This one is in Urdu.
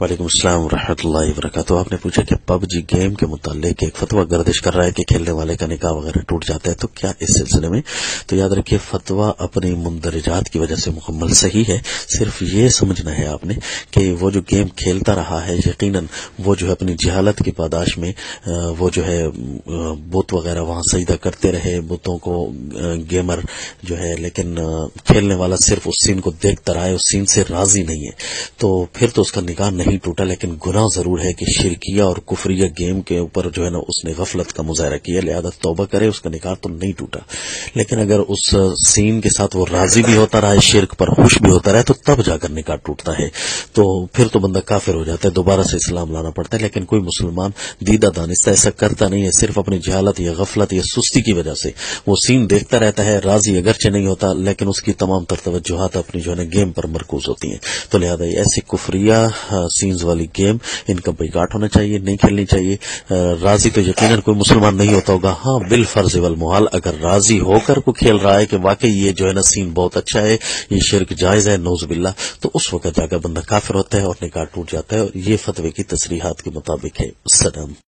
وعلیکم السلام ورحمۃ اللہ وبرکاتہ۔ آپ نے پوچھا کہ پب جی گیم کے متعلق ایک فتویٰ گردش کر رہا ہے کہ کھیلنے والے کا نکاح وغیرہ ٹوٹ جاتا ہے، تو کیا اس سلسلے میں تو یاد رکھیے فتویٰ اپنی مندرجات کی وجہ سے مکمل صحیح ہے۔ صرف یہ سمجھنا ہے آپ نے کہ وہ جو گیم کھیلتا رہا ہے یقیناً وہ جو ہے اپنی جہالت کی پاداش میں وہ جو ہے بت وغیرہ وہاں سجدہ کرتے رہے، بتوں کو گیمر جو ہے، لیکن کھیلنے والا صرف اس سین کو دیکھتا رہا ہے، اس سین سے راضی نہیں ہے، تو پھر تو اس کا نکاح نہیں ٹوٹا، لیکن گناہ ضرور ہے کہ شرکیہ اور کفریہ گیم کے اوپر جو ہے نا اس نے غفلت کا مظاہرہ کیا، لہذا توبہ کرے، اس کا نکاح تو نہیں ٹوٹا۔ لیکن اگر اس سین کے ساتھ وہ راضی بھی ہوتا رہا ہے، شرک پر خوش بھی ہوتا رہا، تو تب جا کر نکاح ٹوٹتا ہے، تو پھر تو بندہ کافر ہو جاتا ہے، دوبارہ سے اسلام لانا پڑتا ہے۔ لیکن کوئی مسلمان دیدہ دانستہ ایسا کرتا نہیں ہے، صرف اپنی جہالت یا غفلت یا سستی کی وجہ سے وہ سین دیکھتا رہتا ہے، راضی اگرچہ نہیں ہوتا، لیکن اس کی تمام تر توجہات اپنی جو ہے نا گیم پر مرکوز ہوتی ہیں۔ تو لہذا ایسی کفریہ سینز والی گیم ان کا بائیکاٹ ہونا چاہیے، نہیں کھیلنی چاہیے۔ راضی تو یقیناً کوئی مسلمان نہیں ہوتا ہوگا، ہاں بالفرض والمحال اگر راضی ہو کر کو کھیل رہا ہے کہ واقعی یہ جو ہے نا سین بہت اچھا ہے، یہ شرک جائز ہے، نعوذ باللہ، تو اس وقت جا کر بندہ کافر ہوتا ہے اور نکاح ٹوٹ جاتا ہے، اور یہ فتوی کی تصریحات کے مطابق ہے۔ السلام۔